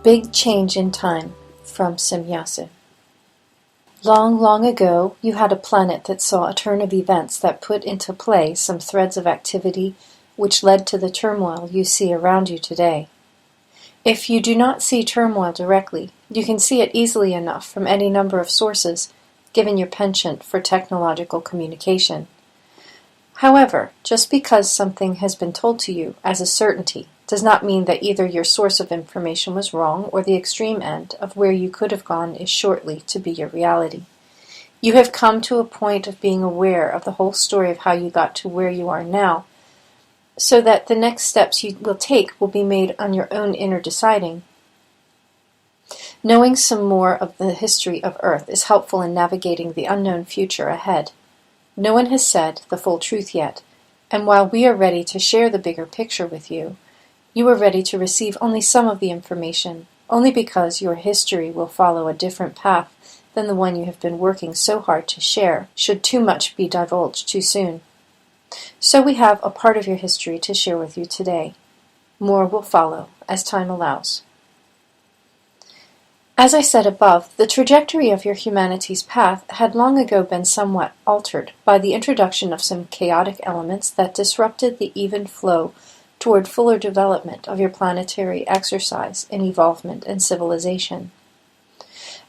Big Change in Time from Semjase. Long, long ago, you had a planet that saw a turn of events that put into play some threads of activity which led to the turmoil you see around you today. If you do not see turmoil directly, you can see it easily enough from any number of sources, given your penchant for technological communication. However, just because something has been told to you as a certainty does not mean that either your source of information was wrong or the extreme end of where you could have gone is shortly to be your reality. You have come to a point of being aware of the whole story of how you got to where you are now, so that the next steps you will take will be made on your own inner deciding. Knowing some more of the history of Earth is helpful in navigating the unknown future ahead. No one has said the full truth yet, and while we are ready to share the bigger picture with you, you are ready to receive only some of the information, only because your history will follow a different path than the one you have been working so hard to share, should too much be divulged too soon. So we have a part of your history to share with you today. More will follow as time allows. As I said above, the trajectory of your humanity's path had long ago been somewhat altered by the introduction of some chaotic elements that disrupted the even flow toward fuller development of your planetary exercise in evolvement and civilization.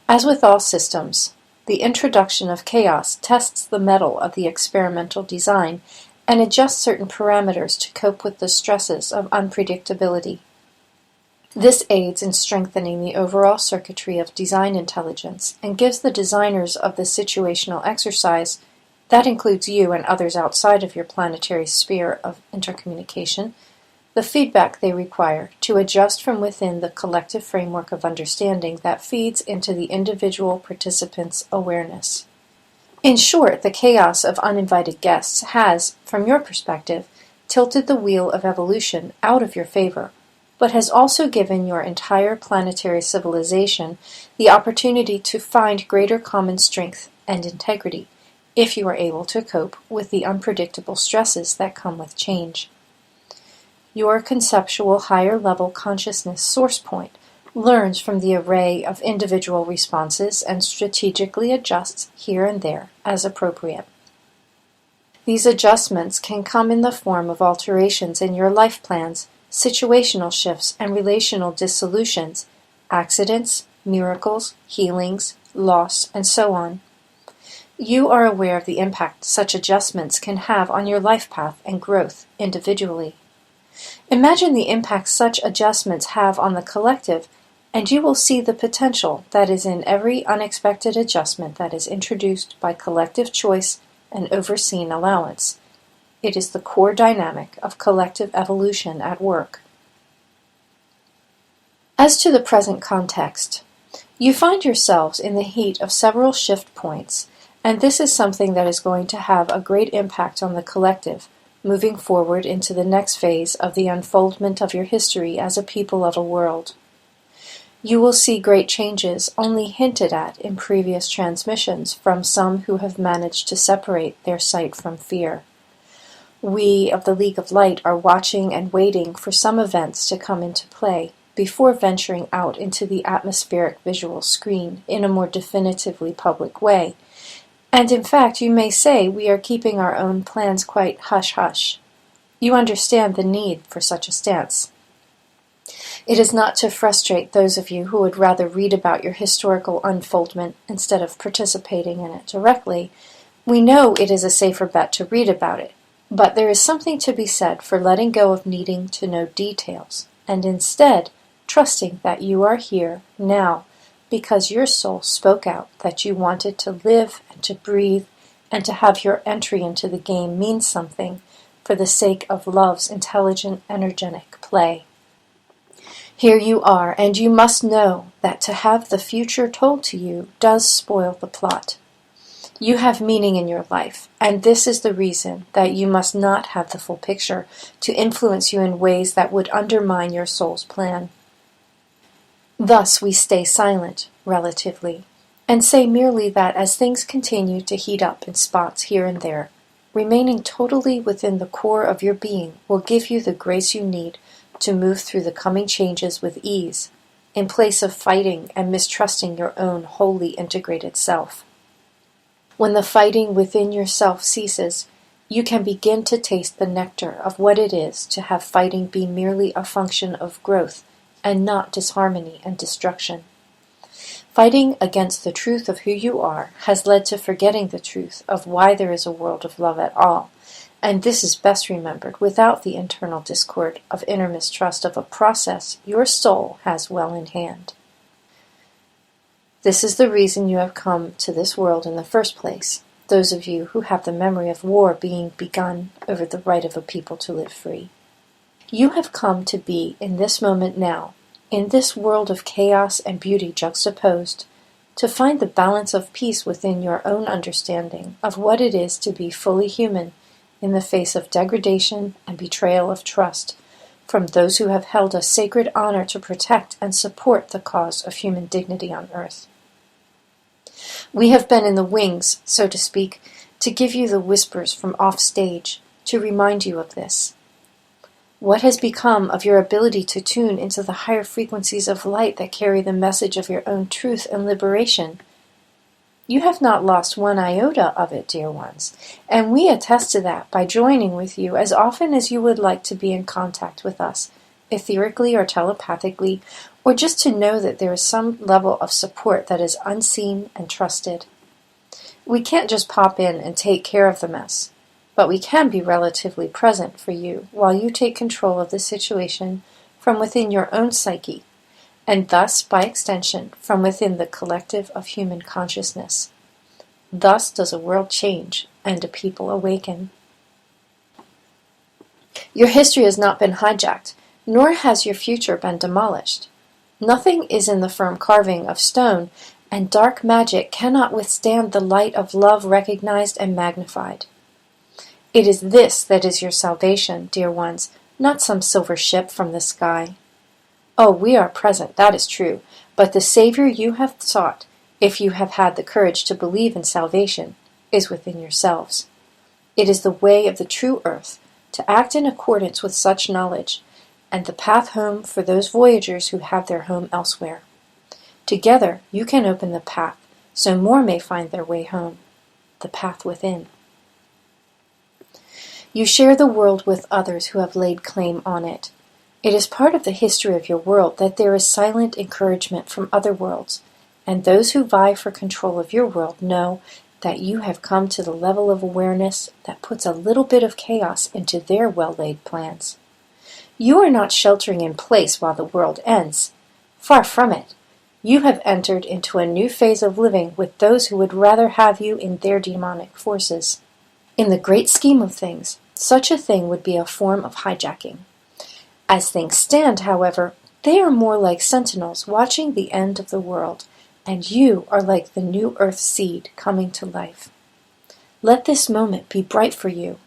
As with all systems, the introduction of chaos tests the mettle of the experimental design and adjusts certain parameters to cope with the stresses of unpredictability. This aids in strengthening the overall circuitry of design intelligence and gives the designers of the situational exercise, that includes you and others outside of your planetary sphere of intercommunication, the feedback they require to adjust from within the collective framework of understanding that feeds into the individual participant's awareness. In short, the chaos of uninvited guests has, from your perspective, tilted the wheel of evolution out of your favor, but has also given your entire planetary civilization the opportunity to find greater common strength and integrity, if you are able to cope with the unpredictable stresses that come with change. Your conceptual higher-level consciousness source point learns from the array of individual responses and strategically adjusts here and there as appropriate. These adjustments can come in the form of alterations in your life plans, situational shifts and relational dissolutions, accidents, miracles, healings, loss, and so on. You are aware of the impact such adjustments can have on your life path and growth individually. Imagine the impact such adjustments have on the collective, and you will see the potential that is in every unexpected adjustment that is introduced by collective choice and overseen allowance. It is the core dynamic of collective evolution at work. As to the present context, you find yourselves in the heat of several shift points, and this is something that is going to have a great impact on the collective, moving forward into the next phase of the unfoldment of your history as a people of a world. You will see great changes only hinted at in previous transmissions from some who have managed to separate their sight from fear. We of the League of Light are watching and waiting for some events to come into play before venturing out into the atmospheric visual screen in a more definitively public way. And in fact, you may say we are keeping our own plans quite hush-hush. You understand the need for such a stance. It is not to frustrate those of you who would rather read about your historical unfoldment instead of participating in it directly. We know it is a safer bet to read about it. But there is something to be said for letting go of needing to know details, and instead trusting that you are here now because your soul spoke out that you wanted to live and to breathe and to have your entry into the game mean something for the sake of love's intelligent, energetic play. Here you are, and you must know that to have the future told to you does spoil the plot. You have meaning in your life, and this is the reason that you must not have the full picture to influence you in ways that would undermine your soul's plan. Thus we stay silent, relatively, and say merely that as things continue to heat up in spots here and there, remaining totally within the core of your being will give you the grace you need to move through the coming changes with ease, in place of fighting and mistrusting your own wholly integrated self. When the fighting within yourself ceases, you can begin to taste the nectar of what it is to have fighting be merely a function of growth and not disharmony and destruction. Fighting against the truth of who you are has led to forgetting the truth of why there is a world of love at all, and this is best remembered without the internal discord of inner mistrust of a process your soul has well in hand. This is the reason you have come to this world in the first place, those of you who have the memory of war being begun over the right of a people to live free. You have come to be in this moment now, in this world of chaos and beauty juxtaposed, to find the balance of peace within your own understanding of what it is to be fully human in the face of degradation and betrayal of trust from those who have held a sacred honor to protect and support the cause of human dignity on earth. We have been in the wings, so to speak, to give you the whispers from off stage, to remind you of this. What has become of your ability to tune into the higher frequencies of light that carry the message of your own truth and liberation? You have not lost one iota of it, dear ones, and we attest to that by joining with you as often as you would like to be in contact with us, etherically or telepathically, or just to know that there is some level of support that is unseen and trusted. We can't just pop in and take care of the mess, but we can be relatively present for you while you take control of the situation from within your own psyche, and thus, by extension, from within the collective of human consciousness. Thus does a world change and a people awaken. Your history has not been hijacked, nor has your future been demolished. Nothing is in the firm carving of stone, and dark magic cannot withstand the light of love recognized and magnified. It is this that is your salvation, dear ones, not some silver ship from the sky. Oh, we are present, that is true, but the Savior you have sought, if you have had the courage to believe in salvation, is within yourselves. It is the way of the true earth, to act in accordance with such knowledge, and the path home for those voyagers who have their home elsewhere. Together you can open the path, so more may find their way home, the path within. You share the world with others who have laid claim on it. It is part of the history of your world that there is silent encouragement from other worlds, and those who vie for control of your world know that you have come to the level of awareness that puts a little bit of chaos into their well-laid plans. You are not sheltering in place while the world ends. Far from it. You have entered into a new phase of living with those who would rather have you in their demonic forces. In the great scheme of things, such a thing would be a form of hijacking. As things stand, however, they are more like sentinels watching the end of the world, and you are like the new earth seed coming to life. Let this moment be bright for you,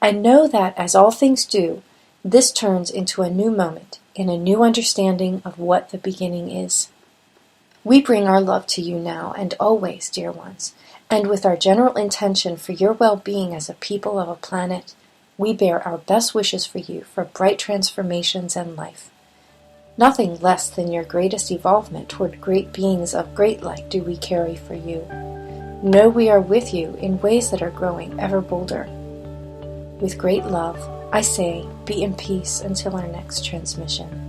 and know that, as all things do, this turns into a new moment, in a new understanding of what the beginning is. We bring our love to you now and always, dear ones, and with our general intention for your well-being as a people of a planet, we bear our best wishes for you for bright transformations and life. Nothing less than your greatest evolvement toward great beings of great light do we carry for you. Know we are with you in ways that are growing ever bolder. With great love, I say, be in peace until our next transmission.